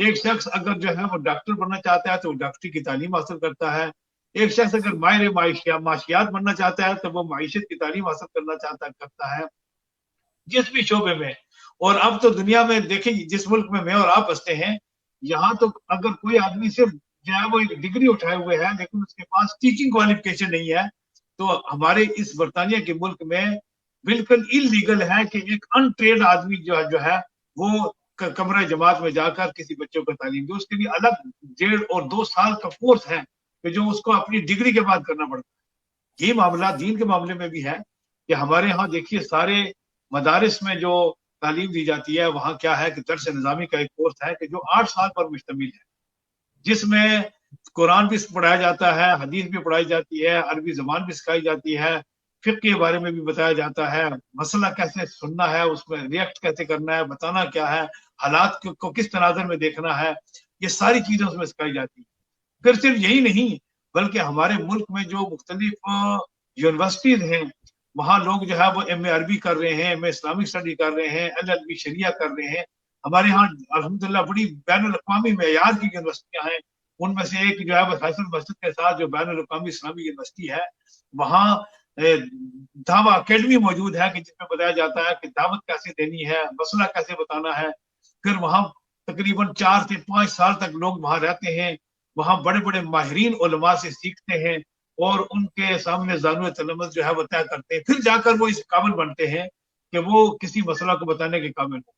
ایک شخص اگر جو ہے وہ ڈاکٹر بننا چاہتا ہے تو وہ ڈاکٹری کی تعلیم حاصل کرتا ہے. ایک شخص اگر ماہر معاشیات بننا چاہتا ہے تو وہ معیشت کی تعلیم حاصل کرتا ہے جس بھی شعبے میں. اور اب تو دنیا میں دیکھیں جس ملک میں اور آپ بستے ہیں یہاں تو اگر کوئی آدمی صرف جو ہے وہ ایک ڈگری اٹھائے ہوئے ہے لیکن اس کے پاس ٹیچنگ کوالیفکیشن نہیں ہے تو ہمارے اس برطانیہ کے ملک میں بالکل انلیگل ہے کہ ایک ان ٹرینڈ آدمی جو ہے وہ کمرہ جماعت میں جا کر کسی بچوں کو تعلیم دے. اس کے لیے الگ 1.5 اور 2 سال کا کورس ہے کہ جو اس کو اپنی ڈگری کے بعد کرنا پڑتا ہے. یہ معاملہ دین کے معاملے میں بھی ہے کہ ہمارے ہاں دیکھیے سارے مدارس میں جو تعلیم دی جاتی ہے وہاں کیا ہے کہ درس نظامی کا ایک کورس ہے کہ جو 8 سال پر مشتمل ہے جس میں قرآن بھی پڑھایا جاتا ہے, حدیث بھی پڑھائی جاتی ہے, عربی زبان بھی سکھائی جاتی ہے, فقہ کے بارے میں بھی بتایا جاتا ہے, مسئلہ کیسے سننا ہے, اس میں ریئیکٹ کیسے کرنا ہے, بتانا کیا ہے, حالات کو کس تناظر میں دیکھنا ہے, یہ ساری چیزیں اس میں سکھائی جاتی ہیں. پھر صرف یہی نہیں بلکہ ہمارے ملک میں جو مختلف یونیورسٹیز ہیں وہاں لوگ جو ہے وہ ایم اے عربی کر رہے ہیں, ایم اے اسلامک اسٹڈی کر رہے ہیں, ایل ایل بی شریعہ کر رہے ہیں. ہمارے ہاں الحمدللہ بڑی بین الاقوامی معیار کی یونیورسٹیاں ہیں. ان میں سے ایک جو ہے فیصل مسجد کے ساتھ جو بین الاقوامی اسلامی یونیورسٹی ہے وہاں دعویٰ اکیڈمی موجود ہے کہ جس میں بتایا جاتا ہے کہ دعوت کیسے دینی ہے, مسئلہ کیسے بتانا ہے. پھر وہاں تقریباً 4 سے 5 سال تک لوگ وہاں رہتے ہیں, وہاں بڑے بڑے ماہرین علماء سے سیکھتے ہیں اور ان کے سامنے زانو تلمذ جو ہے وہ طے کرتے ہیں. پھر جا کر وہ اس قابل بنتے ہیں کہ وہ کسی مسئلہ کو بتانے کے قابل ہو.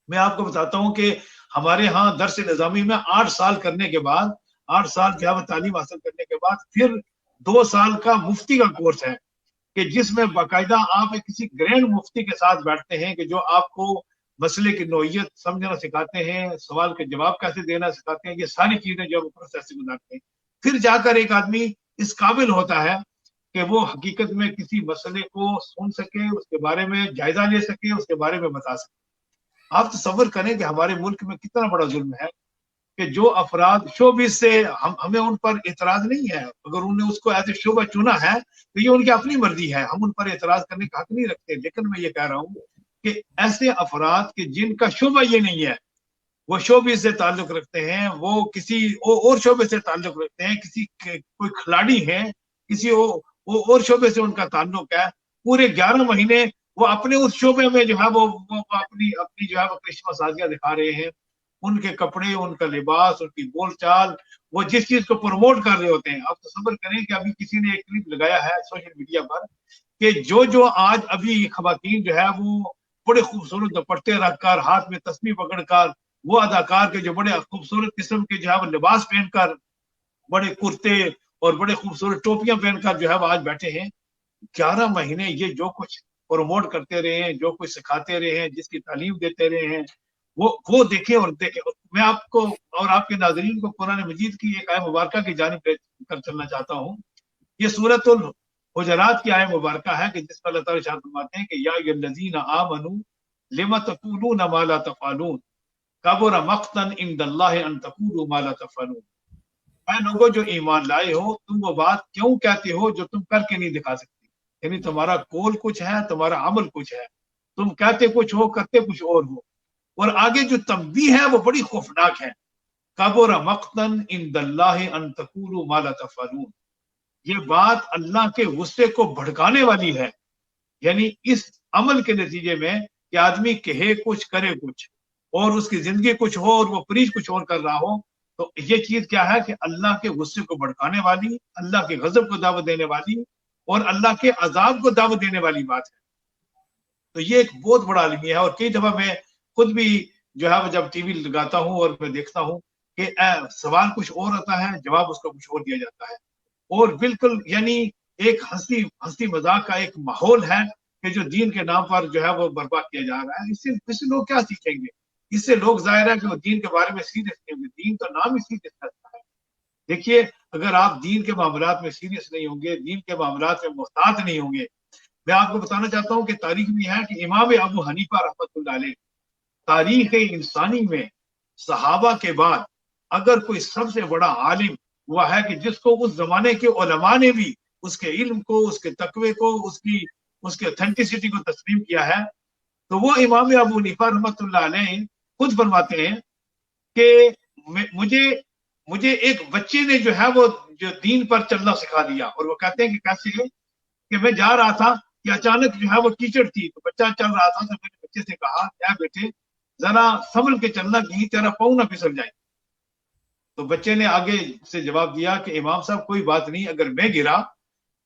میں آپ کو بتاتا ہوں کہ ہمارے ہاں درس نظامی میں 8 سال کرنے کے بعد 8 سال جو ہے وہ تعلیم حاصل کرنے کے بعد پھر 2 سال کا مفتی کا کورس ہے کہ جس میں باقاعدہ آپ کسی گرینڈ مفتی کے ساتھ بیٹھتے ہیں کہ جو آپ کو مسئلے کی نوعیت سمجھنا سکھاتے ہیں, سوال کے جواب کیسے دینا سکھاتے ہیں. یہ ساری چیزیں جو پروسیس سے گزارتے ہیں پھر جا کر ایک آدمی اس قابل ہوتا ہے کہ وہ حقیقت میں کسی مسئلے کو سن سکے, اس کے بارے میں جائزہ لے سکے, اس کے بارے میں بتا سکے. آپ تصور کریں کہ ہمارے ملک میں کتنا بڑا ظلم ہے کہ جو افراد شوبز سے ہمیں ان پر اعتراض نہیں ہے, اگر انہوں نے اس کو ایز اے شعبہ چنا ہے تو یہ ان کی اپنی مرضی ہے, ہم ان پر اعتراض کرنے کا حق نہیں رکھتے. لیکن میں یہ کہہ رہا ہوں کہ ایسے افراد کہ جن کا شعبہ یہ نہیں ہے, وہ شعبے سے تعلق رکھتے ہیں, وہ کسی اور شعبے سے تعلق رکھتے ہیں, کسی کوئی کھلاڑی ہے, کسی اور شعبے سے ان کا تعلق ہے, پورے 11 مہینے وہ اپنے اس شعبے میں جو ہے وہ اپنی جو ہے وہ کرشمہ سازیاں دکھا رہے ہیں. ان کے کپڑے, ان کا لباس, ان کی بول چال, وہ جس چیز کو پروموٹ کر رہے ہوتے ہیں. آپ تصور کریں کہ ابھی کسی نے ایک کلپ لگایا ہے سوشل میڈیا پر کہ جو آج ابھی خواتین جو ہے وہ بڑے خوبصورت دوپٹے رکھ کر, ہاتھ میں تسبیح پکڑ کر, وہ اداکار کے جو بڑے خوبصورت قسم کے جو ہے وہ لباس پہن کر, بڑے کرتے اور بڑے خوبصورت ٹوپیاں پہن کر جو ہے وہ آج بیٹھے ہیں. 11 مہینے یہ جو کچھ پروموٹ کرتے رہے ہیں, جو کچھ سکھاتے رہے ہیں, جس کی تعلیم دیتے رہے ہیں, وہ دیکھیں اور دیکھیں. میں آپ کو اور آپ کے ناظرین کو قرآن مجید کی ایک آیت مبارکہ کی جانب کر چلنا چاہتا ہوں. یہ سورۃ الحجرات کی آیت مبارکہ ہے کہ جس پر اللہ تعالیٰ ارشاد فرماتے ہیں کہ یا ایھا الذین آمنوا لم تقولون ما لا تفعلون کبر مقتا عند اللہ ان تقولوا ما لا تفعلون. اے لوگوں جو ایمان لائے ہو, تم وہ بات کیوں کہتے ہو جو تم کر کے نہیں دکھا سکتے. یعنی تمہارا قول کچھ ہے, تمہارا عمل کچھ ہے, تم کہتے کچھ ہو, کرتے کچھ اور ہو. اور آگے جو تنبیہ ہے وہ بڑی خوفناک ہے, کبر مقتا عند اللہ ان تقولوا ما لا تفعلون. یہ بات اللہ کے غصے کو بھڑکانے والی ہے. یعنی اس عمل کے نتیجے میں کہ آدمی کہے کچھ کرے کچھ اور اس کی زندگی کچھ ہو اور وہ پریچ کچھ اور کر رہا ہو, تو یہ چیز کیا ہے کہ اللہ کے غصے کو بھڑکانے والی, اللہ کے غضب کو دعوت دینے والی اور اللہ کے عذاب کو دعوت دینے والی بات ہے. تو یہ ایک بہت بڑا المیہ ہے. اور کئی دفعہ میں خود بھی جو ہے جب ٹی وی لگاتا ہوں اور میں دیکھتا ہوں کہ سوال کچھ اور آتا ہے, جواب اس کو کچھ اور دیا جاتا ہے, اور بالکل یعنی ایک ہنسی مذاق کا ایک ماحول ہے کہ جو دین کے نام پر جو ہے وہ برباد کیا جا رہا ہے. اس سے لوگ کیا سیکھیں گے؟ اس سے لوگ ظاہر ہے کہ وہ دین کے بارے میں سیریس نہیں ہوں گے. دین تو نام ہی سیریس کرتا ہے. دیکھیے اگر آپ دین کے معاملات میں سیریس نہیں ہوں گے, دین کے معاملات میں محتاط نہیں ہوں گے. میں آپ کو بتانا چاہتا ہوں کہ تاریخ میں ہے کہ امام ابو حنیفہ رحمۃ اللہ علیہ تاریخ انسانی میں صحابہ کے بعد اگر کوئی سب سے بڑا عالم ہوا ہے کہ جس کو اس زمانے کے علماء نے بھی اس کے علم کو, اس کے تقوی کو, اس کی اتھینٹسٹی کو تسلیم کیا ہے, تو وہ امام ابو حنیفہ رحمۃ اللہ علیہ خود فرماتے ہیں کہ مجھے ایک بچے نے جو ہے وہ جو دین پر چلنا سکھا دیا. اور وہ کہتے ہیں کہ کیسے ہے کہ میں جا رہا تھا کہ اچانک جو ہے وہ کیچڑ تھی تو بچہ چل رہا تھا تو میں نے بچے سے کہا کیا بیٹے ذرا سنبھل کے چلنا کہیں تیرا پاؤں نہ پھسل جائے. تو بچے نے آگے سے جواب دیا کہ امام صاحب کوئی بات نہیں, اگر میں گرا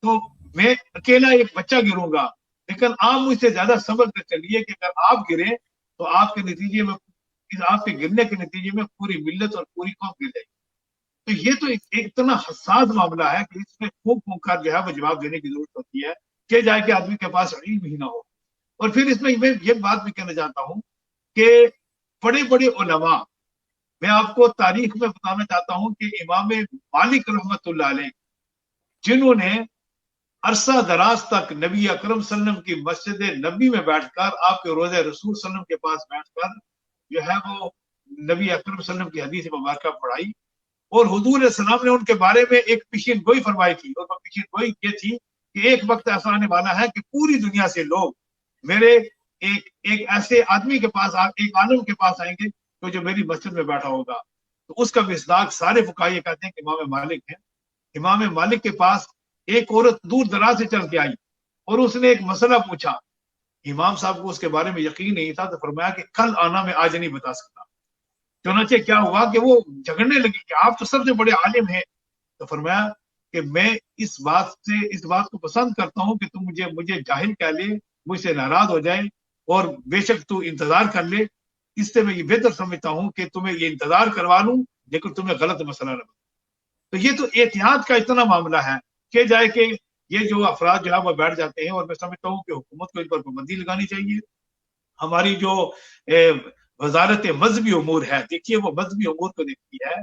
تو میں اکیلا ایک بچہ گروں گا, لیکن آپ مجھ سے زیادہ سنبھل کر چلیے کہ اگر آپ گرے تو آپ کے نتیجے میں آپ کے گرنے کے نتیجے میں پوری ملت اور پوری قوم گر جائے گی. تو یہ تو ایک اتنا حساس معاملہ ہے کہ اس میں پھونک پھونک کر جو ہے وہ جواب دینے کی ضرورت ہوتی ہے کہ جائے کہ آدمی کے پاس علم ہی نہ ہو. اور پھر اس میں میں یہ بات بھی کہنا چاہتا ہوں کہ بڑے بڑے علماء, میں آپ کو تاریخ میں بتانا چاہتا ہوں کہ امام مالک رحمت اللہ علیہ جنہوں نے عرصہ دراز تک نبی اکرم صلی اللہ علیہ وسلم کی مسجد نبی میں بیٹھ کر آپ کے روضہ رسول صلی اللہ علیہ وسلم کے پاس بیٹھ کر جو ہے وہ نبی اکرم صلی اللہ علیہ وسلم کی حدیث مبارکہ پڑھائی, اور حضور علیہ السلام نے ان کے بارے میں ایک پیشین گوئی فرمائی تھی. اور وہ پیشین گوئی یہ تھی کہ ایک وقت ایسا آنے والا ہے کہ پوری دنیا سے لوگ میرے ایک ایسے آدمی کے پاس, ایک عالم کے پاس آئیں گے جو میری مسجد میں بیٹھا ہوگا. تو اس کا مصداق سارے فقہا یہ کہتے ہیں کہ امام مالک ہیں. امام مالک کے پاس ایک عورت دور دراز سے چل کے آئی اور اس نے ایک مسئلہ پوچھا. امام صاحب کو اس کے بارے میں یقین نہیں تھا تو فرمایا کہ کل آنا, میں آج نہیں بتا سکتا. چنانچہ کیا ہوا کہ وہ جھگڑنے لگی کہ آپ تو سب سے بڑے عالم ہیں. تو فرمایا کہ میں اس بات کو پسند کرتا ہوں کہ تم مجھے جاہل کہہ لے, مجھ سے ناراض ہو جائے, اور بے شک تو انتظار کر لے. اس سے میں یہ بہتر سمجھتا ہوں کہ تمہیں یہ انتظار کروا لوں لیکن تمہیں غلط مسئلہ نہ بتا. تو یہ تو احتیاط کا اتنا معاملہ ہے کہ جائے کہ یہ جو افراد جو ہے وہ بیٹھ جاتے ہیں, اور میں سمجھتا ہوں کہ حکومت کو ان پر پابندی لگانی چاہیے. ہماری جو وزارت مذہبی امور ہے, دیکھیے وہ مذہبی امور کو دیکھتی ہے.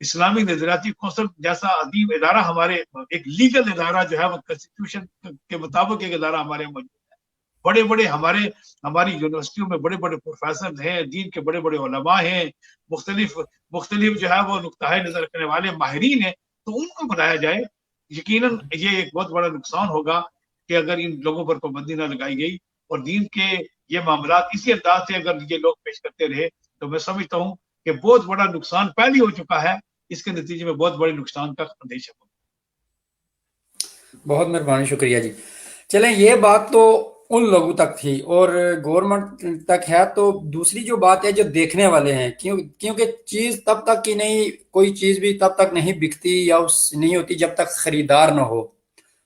اسلامی نظریاتی کونسل جیسا عظیم ادارہ ہمارے, ایک لیگل ادارہ جو ہے وہ کنسٹیٹیوشن کے مطابق ایک ادارہ ہمارے موجود ہے. بڑے بڑے ہماری یونیورسٹیوں میں بڑے بڑے پروفیسر ہیں, دین کے بڑے بڑے علماء ہیں, مختلف جو ہے وہ نقطۂ نظر رکھنے والے ماہرین ہیں. تو ان کو بنایا جائے. یقیناً یہ ایک بہت بڑا نقصان ہوگا کہ اگر ان لوگوں پر پابندی نہ لگائی گئی, اور دین کے یہ معاملات اسی انداز سے اگر یہ لوگ پیش کرتے رہے تو میں سمجھتا ہوں کہ بہت بڑا نقصان پہلے ہو چکا ہے, اس کے نتیجے میں بہت بڑے نقصان کا اندیشہ ہوگا. بہت مہربانی, شکریہ جی. چلیں, یہ بات تو ان لوگوں تک تھی اور گورنمنٹ تک ہے. تو دوسری جو بات ہے جو دیکھنے والے ہیں, کیونکہ چیز تب تک کی نہیں, کوئی چیز بھی تب تک نہیں بکتی یا نہیں ہوتی جب تک خریدار نہ ہو.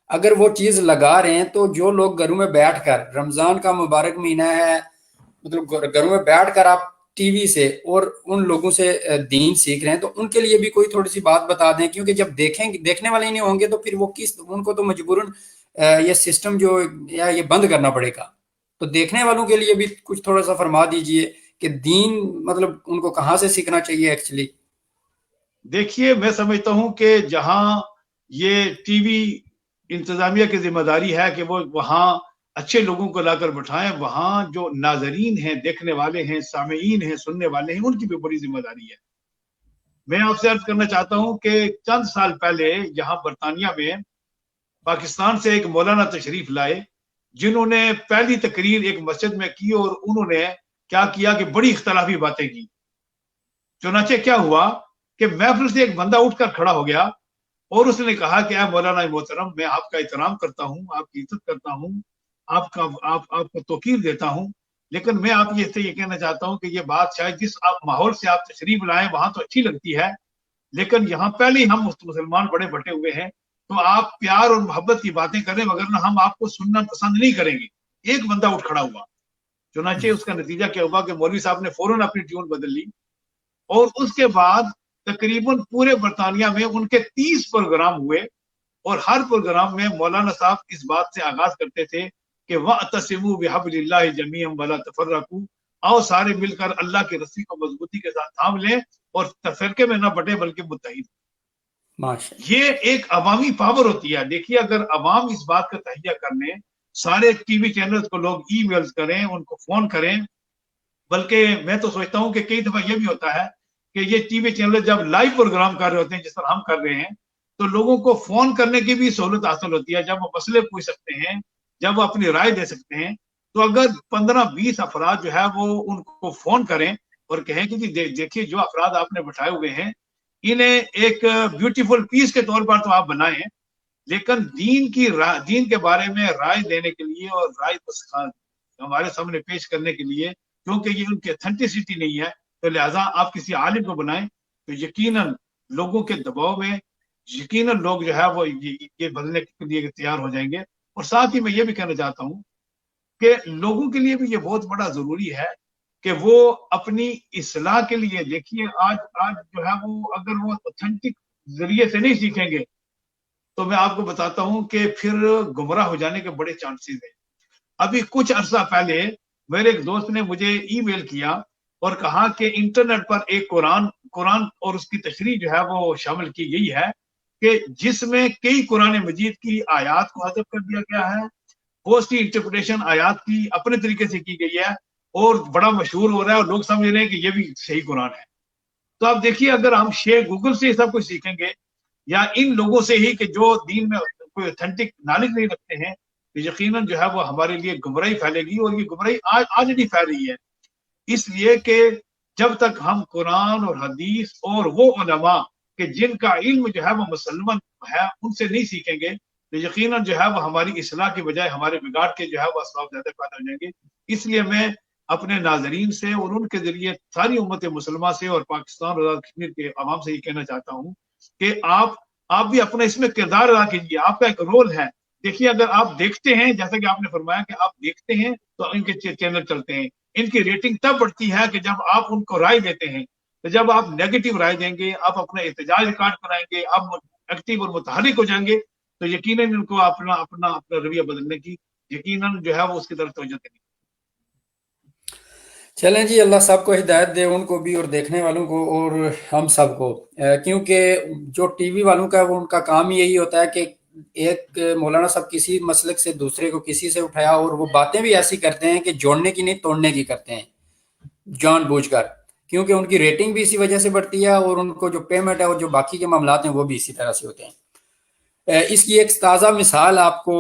اگر وہ چیز لگا رہے ہیں تو جو لوگ گھروں میں بیٹھ کر, رمضان کا مبارک مہینہ ہے, مطلب گھروں میں بیٹھ کر آپ ٹی وی سے اور ان لوگوں سے دین سیکھ رہے ہیں, تو ان کے لیے بھی کوئی تھوڑی سی بات بتا دیں. کیونکہ جب دیکھنے والے ہی نہیں ہوں گے تو پھر وہ ان کو تو مجبوراً یہ سسٹم جو یا یہ بند کرنا پڑے گا. تو دیکھنے والوں کے لیے بھی کچھ تھوڑا سا فرما دیجئے کہ دین مطلب ان کو کہاں سے سیکھنا چاہیے ایکچولی. دیکھیے, میں سمجھتا ہوں کہ جہاں یہ ٹی وی انتظامیہ کی ذمہ داری ہے کہ وہ وہاں اچھے لوگوں کو لا کر بٹھائیں, وہاں جو ناظرین ہیں, دیکھنے والے ہیں, سامعین ہیں, سننے والے ہیں, ان کی بھی بڑی ذمہ داری ہے. میں آپ سے عرض کرنا چاہتا ہوں کہ چند سال پہلے یہاں برطانیہ میں پاکستان سے ایک مولانا تشریف لائے جنہوں نے پہلی تقریر ایک مسجد میں کی, اور انہوں نے کیا کیا کہ بڑی اختلافی باتیں کی. چنانچہ کیا ہوا کہ محفل سے ایک بندہ اٹھ کر کھڑا ہو گیا اور اس نے کہا کہ اے مولانا محترم, میں آپ کا احترام کرتا ہوں, آپ کی عزت کرتا ہوں, آپ کو توقیر دیتا ہوں, لیکن میں آپ سے یہ کہنا چاہتا ہوں کہ یہ بات شاید جس ماحول سے آپ تشریف لائیں وہاں تو اچھی لگتی ہے, لیکن یہاں پہلے ہی ہم مسلمان بڑے بٹے ہوئے ہیں, تو آپ پیار اور محبت کی باتیں کریں مگر ہم آپ کو سننا پسند نہیں کریں گے. ایک بندہ اٹھ کھڑا ہوا. چنانچہ اس کا نتیجہ کیا ہوا کہ مولوی صاحب نے فوراً اپنی ٹیون بدل لی, اور اس کے بعد تقریباً پورے برطانیہ میں ان کے 30 پروگرام ہوئے, اور ہر پروگرام میں مولانا صاحب اس بات سے آغاز کرتے تھے کہ وَاعْتَصِمُوا بِحَبْلِ اللَّهِ جَمِيعًا وَلَا تَفَرَّقُوا, آؤ سارے مل کر اللہ کی رسی کو مضبوطی کے ساتھ تھام لیں اور تفرقے میں نہ بٹے بلکہ متحد. یہ ایک عوامی پاور ہوتی ہے. دیکھیے, اگر عوام اس بات کا تہیہ کر لیں, سارے ٹی وی چینلز کو لوگ ای میلز کریں, ان کو فون کریں, بلکہ میں تو سوچتا ہوں کہ کئی دفعہ یہ بھی ہوتا ہے کہ یہ ٹی وی چینل جب لائیو پروگرام کر رہے ہوتے ہیں جس طرح ہم کر رہے ہیں, تو لوگوں کو فون کرنے کی بھی سہولت حاصل ہوتی ہے, جب وہ مسئلے پوچھ سکتے ہیں, جب وہ اپنی رائے دے سکتے ہیں. تو اگر 15-20 افراد جو ہے وہ ان کو فون کریں اور کہیں کہ جی دیکھیے جو افراد آپ نے بٹھائے ہوئے ہیں انہیں ایک بیوٹیفل پیس کے طور پر تو آپ بنائیں، لیکن دین کے بارے میں رائے دینے کے لیے اور رائے ہمارے سامنے پیش کرنے کے لیے کیونکہ یہ ان کی اتھینٹسٹی نہیں ہے، تو لہٰذا آپ کسی عالم کو بنائیں تو یقیناً لوگوں کے دباؤ میں یقیناً لوگ جو ہے وہ یہ بدلنے کے لیے تیار ہو جائیں گے۔ اور ساتھ ہی میں یہ بھی کہنا چاہتا ہوں کہ لوگوں کے لیے بھی یہ بہت بڑا ضروری ہے کہ وہ اپنی اصلاح کے لیے دیکھیے آج جو ہے وہ اگر وہ اوتھینٹک ذریعے سے نہیں سیکھیں گے تو میں آپ کو بتاتا ہوں کہ پھر گمراہ ہو جانے کے بڑے چانسز ہیں۔ ابھی کچھ عرصہ پہلے میرے ایک دوست نے مجھے ای میل کیا اور کہا کہ انٹرنیٹ پر ایک قرآن اور اس کی تشریح جو ہے وہ شامل کی گئی ہے کہ جس میں کئی قرآن مجید کی آیات کو حذف کر دیا گیا ہے، بہت سی انٹرپریٹیشن آیات کی اپنے طریقے سے کی گئی ہے اور بڑا مشہور ہو رہا ہے اور لوگ سمجھ رہے ہیں کہ یہ بھی صحیح قرآن ہے۔ تو آپ دیکھیے اگر ہم گوگل سے سب کچھ سیکھیں گے یا ان لوگوں سے ہی کہ جو دین میں کوئی اوتھینٹک نالج نہیں رکھتے ہیں، تو یقیناً جو ہے وہ ہمارے لیے گمراہی پھیلے گی، اور یہ گمراہی آج نہیں پھیل رہی ہے۔ اس لیے کہ جب تک ہم قرآن اور حدیث اور وہ علماء کہ جن کا علم جو ہے وہ مسلمان ہے ان سے نہیں سیکھیں گے تو یقیناً جو ہے وہ ہماری اصلاح کی بجائے ہمارے بگاڑ کے جو ہے وہ اسباب زیادہ پیدا ہو جائیں گے۔ اس لیے میں اپنے ناظرین سے اور ان کے ذریعے ساری امت مسلمہ سے اور پاکستان اور آزاد کشمیر کے عوام سے یہ کہنا چاہتا ہوں کہ آپ بھی اپنا اس میں کردار ادا کیجیے، آپ کا ایک رول ہے۔ دیکھیے اگر آپ دیکھتے ہیں جیسا کہ آپ نے فرمایا کہ آپ دیکھتے ہیں تو ان کے چینل چلتے ہیں، ان کی ریٹنگ تب بڑھتی ہے کہ جب آپ ان کو رائے دیتے ہیں، تو جب آپ نیگیٹو رائے دیں گے، آپ اپنا احتجاج ریکارڈ کرائیں گے، آپ ایکٹیو اور متحرک ہو جائیں گے تو یقیناً ان کو اپنا رویہ بدلنے کی یقیناً جو ہے وہ اس کی طرف توجہ دینی۔ چلیں جی، اللہ سب کو ہدایت دے، ان کو بھی اور دیکھنے والوں کو اور ہم سب کو، کیونکہ جو ٹی وی والوں کا وہ ان کا کام یہی ہوتا ہے کہ ایک مولانا صاحب کسی مسلک سے دوسرے کو کسی سے اٹھایا اور وہ باتیں بھی ایسی کرتے ہیں کہ جوڑنے کی نہیں توڑنے کی کرتے ہیں جان بوجھ کر، کیونکہ ان کی ریٹنگ بھی اسی وجہ سے بڑھتی ہے اور ان کو جو پیمنٹ ہے اور جو باقی کے معاملات ہیں وہ بھی اسی طرح سے ہوتے ہیں۔ اس کی ایک تازہ مثال آپ کو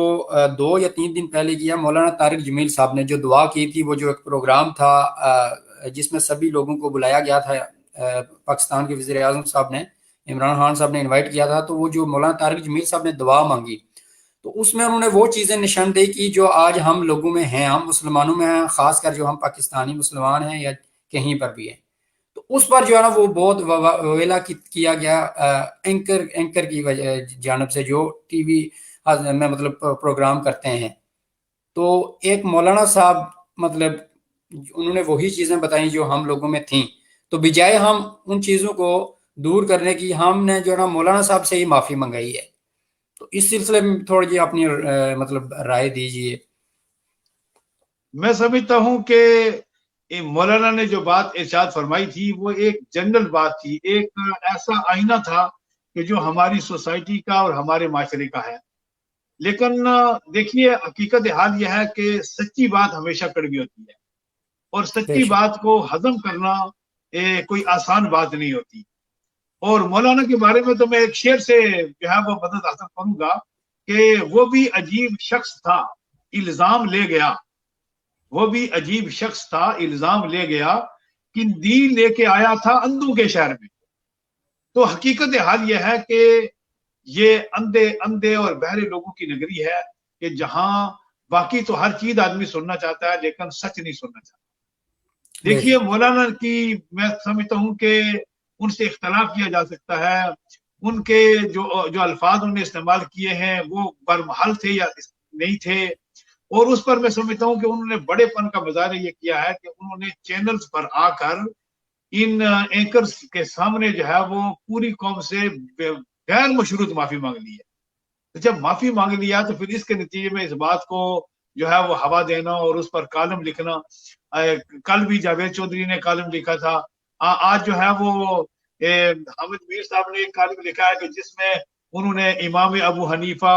2 یا 3 دن پہلے کیا مولانا طارق جمیل صاحب نے جو دعا کی تھی، وہ جو ایک پروگرام تھا جس میں سبھی لوگوں کو بلایا گیا تھا، پاکستان کے وزیر اعظم صاحب نے، عمران خان صاحب نے انوائٹ کیا تھا، تو وہ جو مولانا طارق جمیل صاحب نے دعا مانگی تو اس میں انہوں نے وہ چیزیں نشاندہی کی جو آج ہم لوگوں میں ہیں، ہم مسلمانوں میں ہیں، خاص کر جو ہم پاکستانی مسلمان ہیں یا کہیں پر بھی ہیں، تو اس پر جو ہے نا وہ بہت ویلا کیا گیا اینکر کی جانب سے جو ٹی وی میں مطلب پروگرام کرتے ہیں۔ تو ایک مولانا صاحب مطلب انہوں نے وہی چیزیں بتائیں جو ہم لوگوں میں تھیں، تو بجائے ہم ان چیزوں کو دور کرنے کی ہم نے جو ہے نا مولانا صاحب سے ہی معافی منگائی ہے۔ تو اس سلسلے میں تھوڑی جی اپنی مطلب رائے دیجئے۔ میں سمجھتا ہوں کہ مولانا نے جو بات ارشاد فرمائی تھی وہ ایک جنرل بات تھی، ایک ایسا آئینہ تھا کہ جو ہماری سوسائٹی کا اور ہمارے معاشرے کا ہے۔ لیکن دیکھیے حقیقت حال یہ ہے کہ سچی بات ہمیشہ کڑوی ہوتی ہے اور بے سچی شک، بات کو ہضم کرنا کوئی آسان بات نہیں ہوتی۔ اور مولانا کے بارے میں تو میں ایک شعر سے جو ہے وہ مدد حاصل کروں گا کہ وہ بھی عجیب شخص تھا الزام لے گیا، وہ بھی عجیب شخص تھا الزام لے گیا کہ دین لے کے آیا تھا اندھوں کے شہر میں۔ تو حقیقت حال یہ ہے کہ یہ اندھے اور بہرے لوگوں کی نگری ہے کہ جہاں باقی تو ہر چیز آدمی سننا چاہتا ہے لیکن سچ نہیں سننا چاہتا۔ بے دیکھیے شک، مولانا کی میں سمجھتا ہوں کہ ان سے اختلاف کیا جا سکتا ہے، ان کے جو الفاظ انہوں نے استعمال کیے ہیں وہ برمحل تھے یا نہیں تھے، اور اس پر میں سمجھتا ہوں کہ انہوں نے بڑے پن کا مظاہرہ یہ کیا ہے کہ انہوں نے چینلز پر آ کر ان اینکرز کے سامنے جو ہے وہ پوری قوم سے غیر مشروط معافی مانگ لی ہے۔ تو جب معافی مانگ لیا تو پھر اس کے نتیجے میں اس بات کو جو ہے وہ ہوا دینا اور اس پر کالم لکھنا، کل بھی جاوید چودھری نے کالم لکھا تھا، آج جو ہے وہ حامد میر صاحب نے ایک کالم لکھا ہے کہ جس میں انہوں نے امام ابو حنیفہ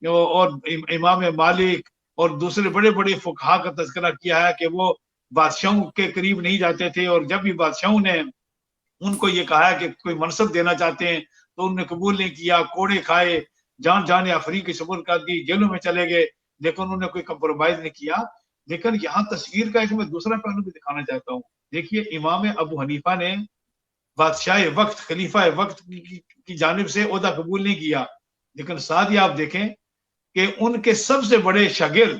اور امام مالک اور دوسرے بڑے بڑے فقہا کا تذکرہ کیا ہے کہ وہ بادشاہوں کے قریب نہیں جاتے تھے، اور جب بھی بادشاہوں نے ان کو یہ کہا ہے کہ کوئی منصب دینا چاہتے ہیں تو انہوں نے قبول نہیں کیا، کوڑے کھائے، جان افری کی سپرد کر دی، جیلوں میں چلے گئے، لیکن انہوں نے کوئی کمپرومائز نہیں کیا۔ لیکن یہاں تصویر کا ایک میں دوسرا پہلو بھی دکھانا چاہتا ہوں۔ دیکھیے امام ابو حنیفہ نے بادشاہ وقت خلیفہ وقت کی جانب سے عہدہ قبول نہیں کیا، لیکن ساتھ ہی آپ دیکھیں کہ ان کے سب سے بڑے شاگرد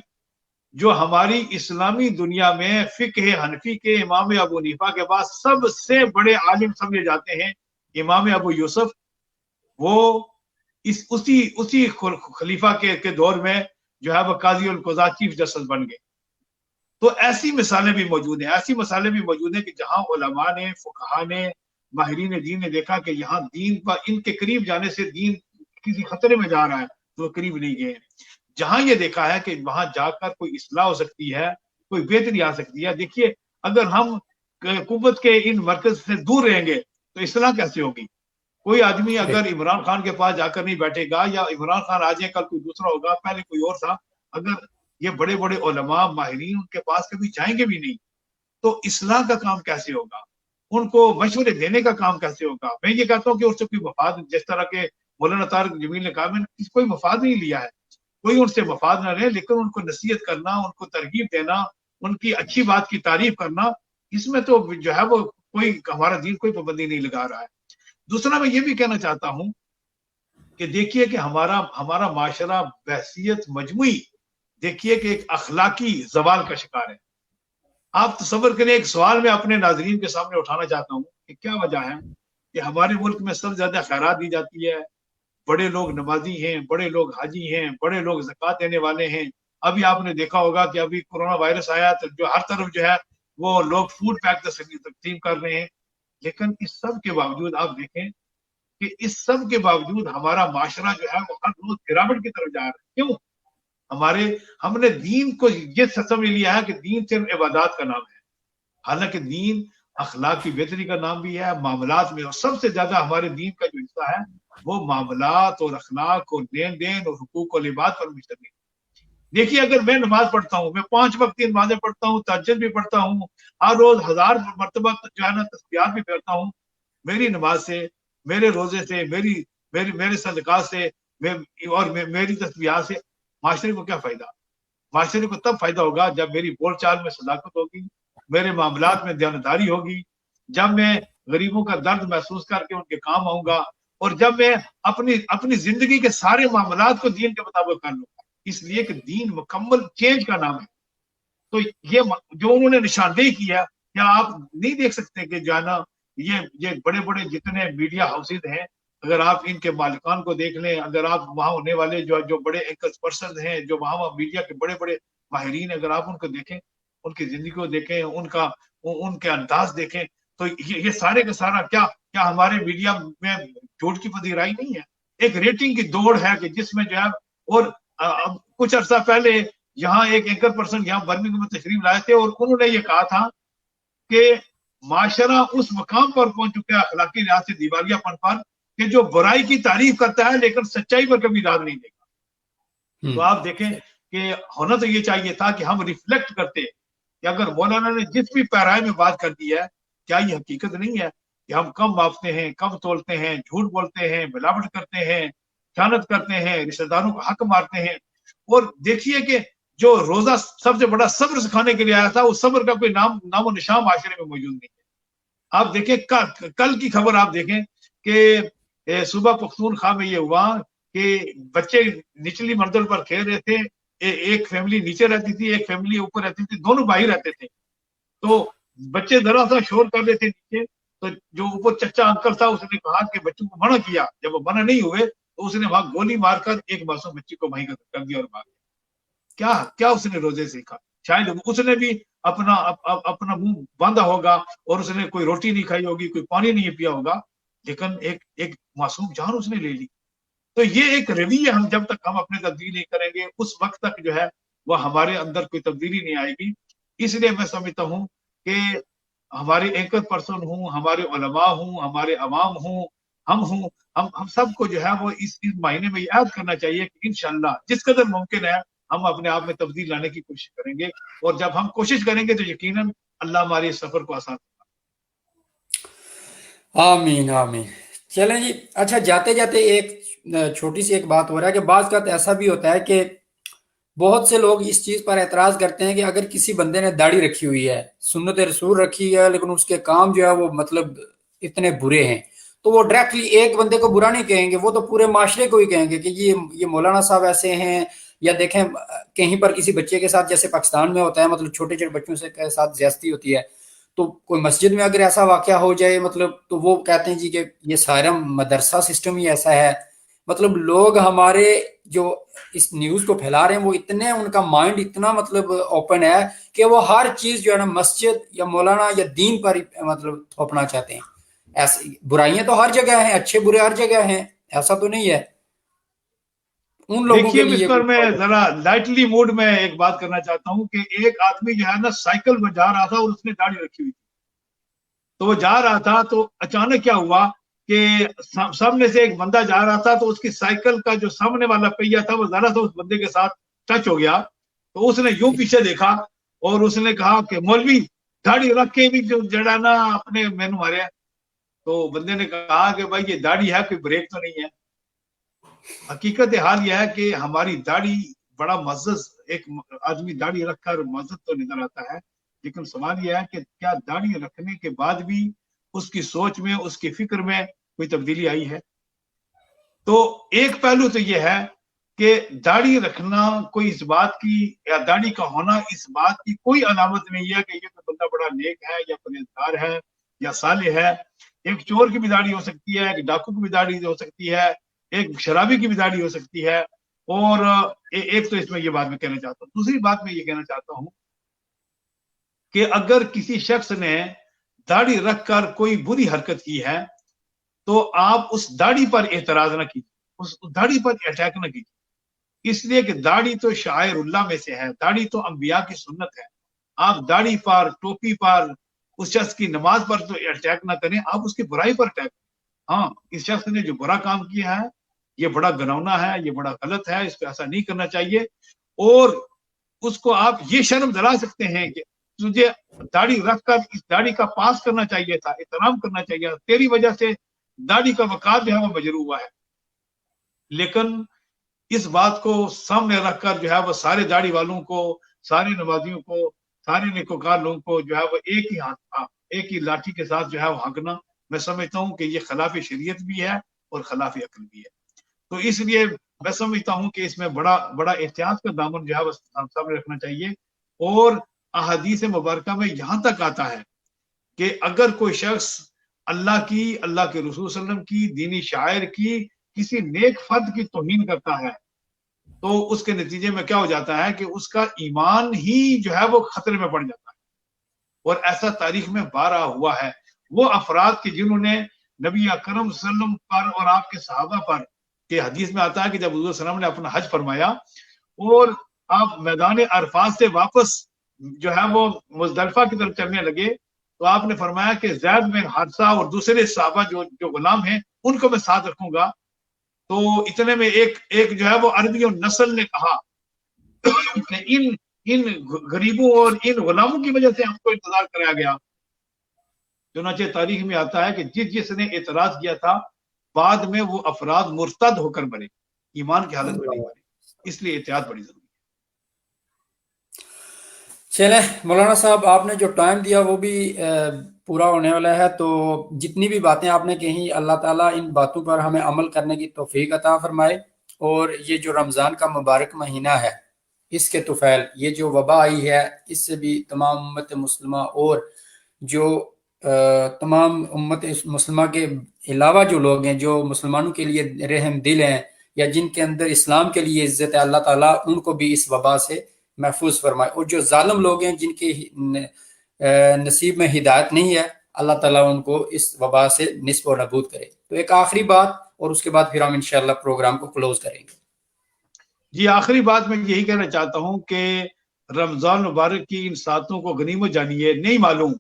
جو ہماری اسلامی دنیا میں فقہ حنفی کے امام ابو حنیفہ کے بعد سب سے بڑے عالم سمجھے جاتے ہیں، امام ابو یوسف، وہ اسی خلیفہ کے دور میں جو ہے وہ قاضی القضاء چیف جسٹس بن گئے۔ تو ایسی مثالیں بھی موجود ہیں، ایسی مثالیں بھی موجود ہیں کہ جہاں علماء نے، فقہاء نے، ماہرین دین نے دیکھا کہ یہاں دین پر ان کے قریب جانے سے دین کسی خطرے میں جا رہا ہے، تو قریب نہیں گئے۔ جہاں یہ دیکھا ہے کہ وہاں جا کر کوئی اصلاح ہو سکتی ہے، کوئی بہتری آ سکتی ہے۔ دیکھیے اگر ہم قوت کے ان مرکز سے دور رہیں گے تو اصلاح کیسے ہوگی؟ کوئی آدمی اگر عمران خان کے پاس جا کر نہیں بیٹھے گا، یا عمران خان آ جائے کل کوئی دوسرا ہوگا، پہلے کوئی اور تھا، اگر یہ بڑے بڑے علماء ماہرین ان کے پاس کبھی جائیں گے بھی نہیں، تو اصلاح کا کام کیسے ہوگا؟ ان کو مشورے دینے کا کام کیسے ہوگا؟ میں یہ کہتا ہوں کہ اس سے کوئی مفاد، جس طرح کے مولانا طارق جمیل نے کہا، میں نے کوئی مفاد نہیں لیا ہے، کوئی ان سے مفاد نہ لے، لیکن ان کو نصیحت کرنا، ان کو ترغیب دینا، ان کی اچھی بات کی تعریف کرنا، اس میں تو جو ہے وہ کوئی ہمارا دین کوئی پابندی نہیں لگا رہا ہے۔ دوسرا میں یہ بھی کہنا چاہتا ہوں کہ دیکھیے کہ ہمارا معاشرہ بحثیت مجموعی دیکھیے کہ ایک اخلاقی زوال کا شکار ہے۔ آپ تصور کریں، ایک سوال میں اپنے ناظرین کے سامنے اٹھانا چاہتا ہوں کہ کیا وجہ ہے کہ ہمارے ملک میں سب سے زیادہ خیرات دی جاتی ہے، بڑے لوگ نمازی ہیں، بڑے لوگ حاجی ہیں، بڑے لوگ زکوٰۃ دینے والے ہیں۔ ابھی آپ نے دیکھا ہوگا کہ ابھی کورونا وائرس آیا تو جو ہر طرف جو ہے وہ لوگ فوڈ پیک تقسیم کر رہے ہیں، لیکن اس سب کے باوجود آپ دیکھیں کہ اس سب کے باوجود ہمارا معاشرہ جو ہے وہ ہر روز گراوٹ کی طرف جا رہا ہے۔ کیوں؟ ہم نے دین کو یہ سمجھ لیا ہے کہ دین صرف عبادات کا نام ہے، حالانکہ دین اخلاق کی بہتری کا نام بھی ہے، معاملات میں، اور سب سے زیادہ ہمارے دین کا جو حصہ ہے وہ معاملات اور اخلاق اور لین دین اور حقوق و لباس پر مشتمل ہے۔ دیکھیے اگر میں نماز پڑھتا ہوں، میں 5 وقت کی نمازیں پڑھتا ہوں، تہجد بھی پڑھتا ہوں، ہر روز 1000 مرتبہ جو ہے نا تسبیحات بھی پڑھتا ہوں، میری نماز سے، میرے روزے سے، میرے صدقات سے اور میری تسبیحات سے معاشرے کو کیا فائدہ؟ معاشرے کو تب فائدہ ہوگا جب میری بول چال میں صداقت ہوگی، میرے معاملات میں دیانتداری ہوگی، جب میں غریبوں کا درد محسوس کر کے ان کے کام آؤں گا، اور جب میں اپنی زندگی کے سارے معاملات کو دین کے مطابق کر لوں گا۔ اس لیے کہ دین مکمل چینج کا نام ہے۔ تو یہ جو انہوں نے نشاندہی کی ہے، کیا آپ نہیں دیکھ سکتے کہ جو ہے نا یہ بڑے بڑے جتنے میڈیا ہاؤسز ہیں، اگر آپ ان کے مالکان کو دیکھ لیں، اگر آپ وہاں ہونے والے جو بڑے اینکرز پرسنز ہیں، جو وہاں میڈیا کے بڑے بڑے ماہرین، اگر آپ ان کو دیکھیں، ان کی زندگی کو دیکھیں، ان کے انداز دیکھیں، تو یہ سارے کا سارا کیا ہمارے میڈیا میں جھوٹ کی پذیرائی نہیں ہے؟ ایک ریٹنگ کی دوڑ ہے کہ جس میں جو ہے، اور کچھ عرصہ پہلے یہاں ایک اینکر پرسن یہاں برمنگھم میں تشریف لائے تھے، اور انہوں نے یہ کہا تھا کہ معاشرہ اس مقام پر پہنچ چکا ہے اخلاقی لحاظ سے دیوالیہ پن پر کہ جو برائی کی تعریف کرتا ہے لیکن سچائی پر کبھی داد نہیں دے گا۔ تو آپ دیکھیں کہ ہونا تو یہ چاہیے تھا کہ ہم ریفلیکٹ کرتے کہ اگر مولانا نے جس بھی پیرائے میں بات کر دی ہے، کیا یہ حقیقت نہیں ہے کہ ہم کم ماپتے ہیں، کم تولتے ہیں، جھوٹ بولتے ہیں، ملاوٹ کرتے ہیں، خیانت کرتے ہیں، رشتہ داروں کو حق مارتے ہیں۔ اور دیکھیے کہ جو روزہ سب سے بڑا صبر سکھانے کے لیے آیا تھا، اس صبر کا کوئی نام و نشان معاشرے میں موجود نہیں ہے۔ آپ دیکھیں کل کی خبر آپ دیکھیں کہ صوبہ پختونخوا میں یہ ہوا کہ بچے نچلی منزل پر کھیل رہے تھے، ایک فیملی نیچے رہتی تھی، ایک فیملی اوپر رہتی تھی، دونوں بھائی رہتے تھے۔ تو بچے ذرا سا شور کر رہے تھے نیچے، تو جو اوپر چچا انکل تھا اس نے کہا کہ بچوں کو منع کیا، جب وہ منع نہیں ہوئے تو اس نے وہاں گولی مار کر ایک معصوم بچی کو وہیں کر دیا اور بھاگ گیا۔ کیا اس نے روزے سیکھا؟ شاید اس نے بھی اپنا منہ باندھا ہوگا اور اس نے کوئی روٹی نہیں کھائی ہوگی، کوئی پانی نہیں پیا ہوگا، لیکن ایک معصوم جان اس نے لے لی۔ تو یہ ایک رویہ جب تک ہم اپنے تبدیل نہیں کریں گے، اس وقت تک جو ہے وہ ہمارے اندر کوئی تبدیلی نہیں آئے گی۔ اس لیے میں سمجھتا ہوں کہ ہمارے اینکر پرسن ہوں، ہمارے علماء ہوں، ہمارے عوام ہوں، ہم سب کو جو ہے وہ اس مہینے میں یاد کرنا چاہیے کہ انشاءاللہ جس قدر ممکن ہے ہم اپنے آپ میں تبدیل لانے کی کوشش کریں گے، اور جب ہم کوشش کریں گے تو یقیناً اللہ ہمارے اس سفر کو آسان کرے گا۔ آمین آمین۔ چلیں جی، اچھا جاتے جاتے ایک چھوٹی سی ایک بات ہو رہا ہے کہ بعض کا ایسا بھی ہوتا ہے کہ بہت سے لوگ اس چیز پر اعتراض کرتے ہیں کہ اگر کسی بندے نے داڑھی رکھی ہوئی ہے، سنت رسول رکھی ہے، لیکن اس کے کام جو ہے وہ مطلب اتنے برے ہیں، تو وہ ڈائریکٹلی ایک بندے کو برا نہیں کہیں گے، وہ تو پورے معاشرے کو ہی کہیں گے کہ یہ مولانا صاحب ایسے ہیں. یا دیکھیں کہیں پر کسی بچے کے ساتھ، جیسے پاکستان میں ہوتا ہے، مطلب چھوٹے چھوٹے بچوں سے کے ساتھ زیادتی ہوتی ہے، تو کوئی مسجد میں اگر ایسا واقعہ ہو جائے، مطلب تو وہ کہتے ہیں جی کہ یہ سارا مدرسہ سسٹم ہی ایسا ہے. مطلب لوگ ہمارے جو اس نیوز کو پھیلا رہے ہیں، وہ اتنے ان کا مائنڈ اتنا مطلب اوپن ہے کہ وہ ہر چیز جو ہے نا مسجد یا مولانا یا دین پر مطلب تھوپنا چاہتے ہیں. ایسے برائیاں تو ہر جگہ ہیں، اچھے برے ہر جگہ ہیں، ایسا تو نہیں ہے. ان لوگوں کے دیکھیے لیے مستر، میں ذرا لائٹلی موڈ میں ایک بات کرنا چاہتا ہوں کہ ایک آدمی جو ہے نا سائیکل میں جا رہا تھا اور اس نے داڑھی رکھی ہوئی تھی. تو وہ جا رہا تھا تو اچانک کیا ہوا کہ سامنے سے ایک بندہ جا رہا تھا، تو اس کی سائیکل کا جو سامنے والا پہیا تھا وہ ذرا سا اس بندے کے ساتھ ٹچ ہو گیا. تو اس نے یوں پیچھے دیکھا اور اس نے کہا کہ مولوی داڑھی رکھ کے بھی جو جڑانا اپنے مینو مارے. تو بندے نے کہا کہ بھائی یہ داڑھی ہے، کوئی بریک تو نہیں ہے. حقیقت حال یہ ہے کہ ہماری داڑھی بڑا معزز، ایک آدمی داڑھی رکھ کر معزز تو نظر آتا ہے، لیکن سوال یہ ہے کہ کیا داڑھی رکھنے کے بعد بھی اس کی سوچ میں، اس کی فکر میں کوئی تبدیلی آئی ہے؟ تو ایک پہلو تو یہ ہے کہ داڑھی رکھنا کوئی اس بات کی، یا داڑھی کا ہونا اس بات کی کوئی علامت نہیں ہے کہ یہ تو بندہ بڑا نیک ہے یا پرہیزگار ہے یا صالح ہے. ایک چور کی بھی داڑھی ہو سکتی ہے، ایک ڈاکو کی بھی داڑھی ہو سکتی ہے، ایک شرابی کی بھی داڑھی ہو سکتی ہے. اور ایک تو اس میں یہ بات میں کہنا چاہتا ہوں. دوسری بات میں یہ کہنا چاہتا ہوں کہ اگر کسی شخص نے داڑھی رکھ کر کوئی بری حرکت کی ہے تو آپ اس داڑھی پر اعتراض نہ کیجیے، اس داڑھی پر اٹیک نہ کیجیے. اس لیے کہ داڑھی تو شاعر اللہ میں سے ہے، داڑھی تو انبیاء کی سنت ہے. آپ داڑھی پر، ٹوپی پر، اس شخص کی نماز پر تو اٹیک نہ کریں، آپ اس کی برائی پر اٹیک کریں. ہاں، اس شخص نے جو برا کام کیا ہے یہ بڑا گنونا ہے، یہ بڑا غلط ہے، اس پہ ایسا نہیں کرنا چاہیے. اور اس کو آپ یہ شرم دلا سکتے ہیں کہ تجھے داڑھی رکھ کر اس داڑھی کا پاس کرنا چاہیے تھا، احترام کرنا چاہیے تھا، تیری وجہ سے داڑھی کا وقار جو ہے وہ مجروح ہوا ہے. لیکن اس بات کو سامنے رکھ کر جو ہے وہ سارے داڑھی والوں کو، سارے نمازیوں کو، سارے نیکوکار لوگوں کو جو ہے وہ ایک ہی لاٹھی کے ساتھ جو ہے وہ ہانکنا، میں سمجھتا ہوں کہ یہ خلاف شریعت بھی ہے اور خلاف عقل بھی ہے. تو اس لیے میں سمجھتا ہوں کہ اس میں بڑا بڑا احتیاط کا دامن جو ہے وہ سامنے رکھنا چاہیے. اور احادیث مبارکہ میں یہاں تک آتا ہے کہ اگر کوئی شخص اللہ کی، اللہ کے رسول صلی اللہ علیہ وسلم کی، دینی شاعر کی، کسی نیک فرد کی توہین کرتا ہے تو اس کے نتیجے میں کیا ہو جاتا ہے کہ اس کا ایمان ہی جو ہے وہ خطرے میں پڑ جاتا ہے. اور ایسا تاریخ میں بارہ ہوا ہے. وہ افراد کے جنہوں نے نبی اکرم صلی اللہ علیہ وسلم پر اور آپ کے صحابہ پر، کہ حدیث میں آتا ہے کہ جب حضور صلی اللہ علیہ وسلم نے اپنا حج فرمایا اور آپ میدان عرفات سے واپس جو ہے وہ مزدلفہ کی طرف چلنے لگے تو آپ نے فرمایا کہ زید بن حارثہ اور دوسرے صحابہ جو غلام ہیں ان کو میں ساتھ رکھوں گا. تو اتنے میں ایک جو ہے وہ عربی نسل نے کہا کہ ان غریبوں اور ان غلاموں کی وجہ سے ہم کو انتظار کرایا گیا. چنانچہ تاریخ میں آتا ہے کہ جس نے اعتراض کیا تھا بعد میں وہ افراد مرتد ہو کر مرے، ایمان کی حالت میں نہیں مرے. اس لیے احتیاط بڑی ضروری ہے. چلیں مولانا صاحب، آپ نے جو ٹائم دیا وہ بھی پورا ہونے والا ہے، تو جتنی بھی باتیں آپ نے کہیں، اللہ تعالیٰ ان باتوں پر ہمیں عمل کرنے کی توفیق عطا فرمائے. اور یہ جو رمضان کا مبارک مہینہ ہے، اس کے طفیل یہ جو وبا آئی ہے، اس سے بھی تمام امت مسلمہ اور جو تمام امت مسلمہ کے علاوہ جو لوگ ہیں جو مسلمانوں کے لیے رحم دل ہیں یا جن کے اندر اسلام کے لیے عزت ہے، اللہ تعالیٰ ان کو بھی اس وبا سے محفوظ فرمائے. اور جو ظالم لوگ ہیں جن کے نصیب میں ہدایت نہیں ہے، اللہ تعالیٰ ان کو اس وبا سے نصب و نبود کرے. تو ایک آخری بات اور اس کے بعد پھر ہم انشاءاللہ پروگرام کو کلوز کریں گے. جی، آخری بات میں یہی کہنا چاہتا ہوں کہ رمضان مبارک کی ان ساتوں کو غنیمت جانیے. نہیں معلوم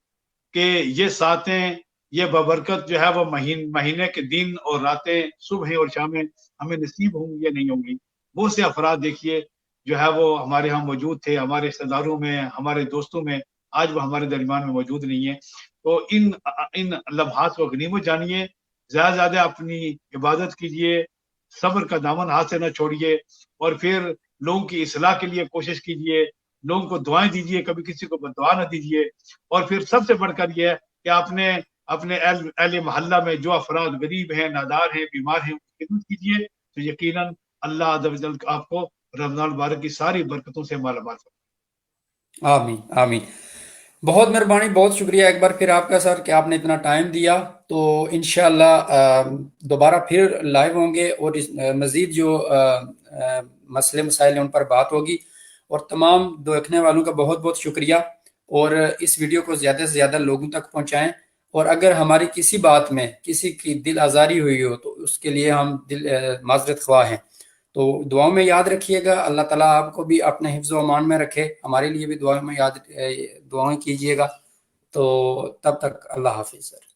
کہ یہ ساتیں، یہ ببرکت جو ہے وہ مہینے کے دن اور راتیں، صبح اور شامیں ہمیں نصیب ہوں گی یا نہیں ہوں گی. بہت سے افراد دیکھیے جو ہے وہ ہمارے ہاں موجود تھے، ہمارے رشتے داروں میں، ہمارے دوستوں میں، آج وہ ہمارے درمیان میں موجود نہیں ہے. تو ان لمحات کو غنیمت جانیے، زیادہ سے زیادہ اپنی عبادت کیجیے، صبر کا دامن ہاتھ سے نہ چھوڑیے. اور پھر لوگوں کی اصلاح کے لیے کوشش کیجیے، لوگوں کو دعائیں دیجیے، کبھی کسی کو دعا نہ دیجیے. اور پھر سب سے بڑھ کر یہ ہے کہ آپ نے اپنے اہل محلہ میں جو افراد غریب ہیں، نادار ہیں، بیمار ہیں، ان کی خدمت کیجیے، تو یقیناً اللہ عز و جل آپ کو رمضان المبارک کی ساری برکتوں سے مالا مال فرمائے. آمین آمین. بہت مہربانی، بہت شکریہ ایک بار پھر آپ کا سر کہ آپ نے اتنا ٹائم دیا. تو انشاءاللہ دوبارہ پھر لائیو ہوں گے اور مزید جو مسئلے مسائل ہیں ان پر بات ہوگی. اور تمام دیکھنے والوں کا بہت بہت شکریہ، اور اس ویڈیو کو زیادہ سے زیادہ لوگوں تک پہنچائیں. اور اگر ہماری کسی بات میں کسی کی دل آزاری ہوئی ہو تو اس کے لیے ہم معذرت خواہ ہیں. تو دعاؤں میں یاد رکھیے گا. اللہ تعالیٰ آپ کو بھی اپنے حفظ و امان میں رکھے، ہمارے لیے بھی دعاؤں میں دعائیں کیجیے گا. تو تب تک اللہ حافظ سر.